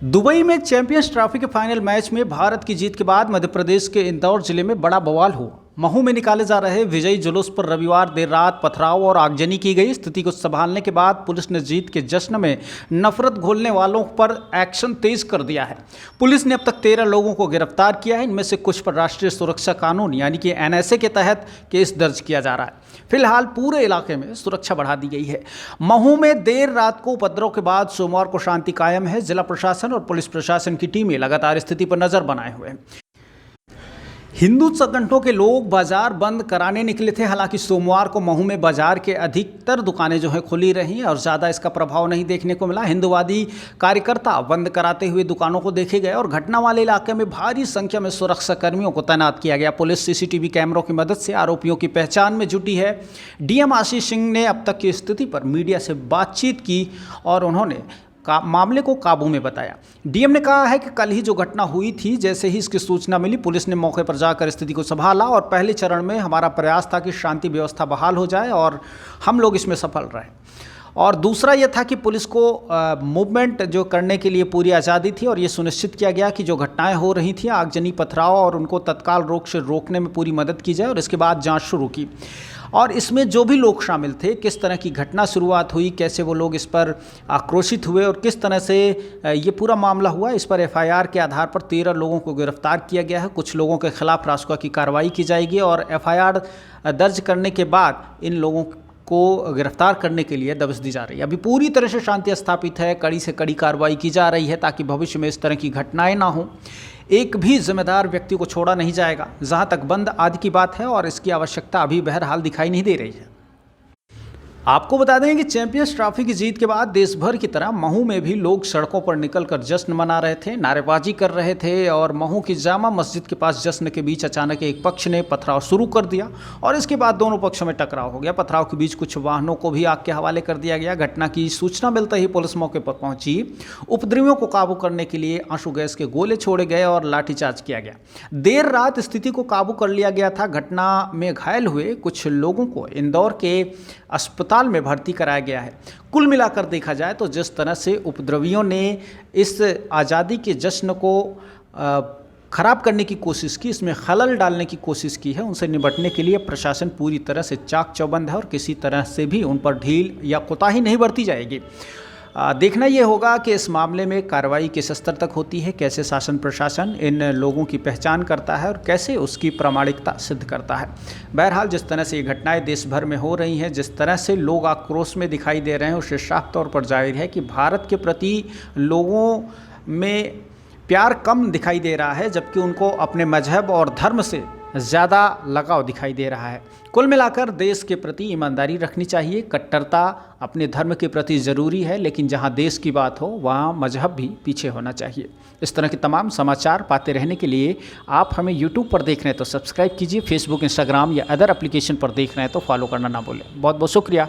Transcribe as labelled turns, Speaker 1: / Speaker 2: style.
Speaker 1: Dubai में champions trophy के final match में भारत की जीत के बाद मध्य प्रदेश के इंदौर जिले में बड़ा बवाल हुआ। महू में निकाले जा रहे विजयी जुलूस पर रविवार देर रात पथराव और आगजनी की गई। स्थिति को संभालने के बाद पुलिस ने जीत के जश्न में नफरत घोलने वालों पर एक्शन तेज कर दिया है। पुलिस ने अब तक 13 लोगों को गिरफ्तार किया है। इनमें से कुछ पर राष्ट्रीय सुरक्षा कानून यानी कि NSA के तहत केस दर्ज किया जा रहा है। फिलहाल पूरे इलाके में सुरक्षा बढ़ा दी गई है। महू में देर रात को उपद्रव के बाद सोमवार को शांति कायम है। जिला प्रशासन और पुलिस प्रशासन की टीमें लगातार स्थिति पर नजर बनाए हुए हैं। हिंदू संगठनों के लोग बाजार बंद कराने निकले थे। हालांकि सोमवार को महू में बाजार के अधिकतर दुकानें जो हैं खुली रहीं और ज़्यादा इसका प्रभाव नहीं देखने को मिला। हिंदुवादी कार्यकर्ता बंद कराते हुए दुकानों को देखे गए और घटना वाले इलाके में भारी संख्या में सुरक्षा कर्मियों को तैनात किया गया। पुलिस CCTV कैमरों की मदद से आरोपियों की पहचान में जुटी है। DM आशीष सिंह ने अब तक की स्थिति पर मीडिया से बातचीत की और उन्होंने मामले को काबू में बताया। DM ने कहा है कि कल ही जो घटना हुई थी, जैसे ही इसकी सूचना मिली पुलिस ने मौके पर जाकर स्थिति को संभाला और पहले चरण में हमारा प्रयास था कि शांति व्यवस्था बहाल हो जाए और हम लोग इसमें सफल रहे। और दूसरा यह था कि पुलिस को मूवमेंट जो करने के लिए पूरी आज़ादी थी और ये सुनिश्चित किया गया कि जो घटनाएं हो रही थी आगजनी पथराव और उनको तत्काल रोकने में पूरी मदद की जाए और इसके बाद जांच शुरू की। और इसमें जो भी लोग शामिल थे, किस तरह की घटना शुरुआत हुई, कैसे वो लोग इस पर आक्रोशित हुए और किस तरह से ये पूरा मामला हुआ, इस पर FIR के आधार पर 13 लोगों को गिरफ्तार किया गया है। कुछ लोगों के खिलाफ रासुका की कार्रवाई की जाएगी और FIR दर्ज करने के बाद इन लोगों को गिरफ्तार करने के लिए दबिश दी जा रही है। अभी पूरी तरह से शांति स्थापित है, कड़ी से कड़ी कार्रवाई की जा रही है ताकि भविष्य में इस तरह की घटनाएं ना हों। एक भी जिम्मेदार व्यक्ति को छोड़ा नहीं जाएगा। जहां तक बंद आदि की बात है और इसकी आवश्यकता अभी बहरहाल दिखाई नहीं दे रही है। आपको बता दें कि चैंपियंस ट्रॉफी की जीत के बाद देश भर की तरह महू में भी लोग सड़कों पर निकलकर जश्न मना रहे थे, नारेबाजी कर रहे थे और महू की जामा मस्जिद के पास जश्न के बीच अचानक एक पक्ष ने पथराव शुरू कर दिया और इसके बाद दोनों पक्षों में टकराव हो गया। पथराव के बीच कुछ वाहनों को भी आग के हवाले कर दिया गया। घटना की सूचना मिलते ही पुलिस मौके पर पहुंची। उपद्रवियों को काबू करने के लिए आंसू गैस के गोले छोड़े गए और लाठीचार्ज किया गया। देर रात स्थिति को काबू कर लिया गया था। घटना में घायल हुए कुछ लोगों को इंदौर के अस्पताल में भर्ती कराया गया है। कुल मिलाकर देखा जाए तो जिस तरह से उपद्रवियों ने इस आज़ादी के जश्न को खराब करने की कोशिश की, इसमें खलल डालने की कोशिश की है, उनसे निपटने के लिए प्रशासन पूरी तरह से चाक चौबंद है और किसी तरह से भी उन पर ढील या कोताही नहीं बरती जाएगी। देखना ये होगा कि इस मामले में कार्रवाई किस स्तर तक होती है, कैसे शासन प्रशासन इन लोगों की पहचान करता है और कैसे उसकी प्रामाणिकता सिद्ध करता है। बहरहाल जिस तरह से ये घटनाएं देश भर में हो रही हैं, जिस तरह से लोग आक्रोश में दिखाई दे रहे हैं, उससे साफ तौर पर जाहिर है कि भारत के प्रति लोगों में प्यार कम दिखाई दे रहा है, जबकि उनको अपने मजहब और धर्म से ज़्यादा लगाव दिखाई दे रहा है। कुल मिलाकर देश के प्रति ईमानदारी रखनी चाहिए। कट्टरता अपने धर्म के प्रति ज़रूरी है, लेकिन जहां देश की बात हो वहां मजहब भी पीछे होना चाहिए। इस तरह के तमाम समाचार पाते रहने के लिए आप हमें YouTube पर देख रहे हैं तो सब्सक्राइब कीजिए, Facebook, Instagram या अदर एप्लीकेशन पर देख रहे हैं तो फॉलो करना ना भूलें। बहुत बहुत शुक्रिया।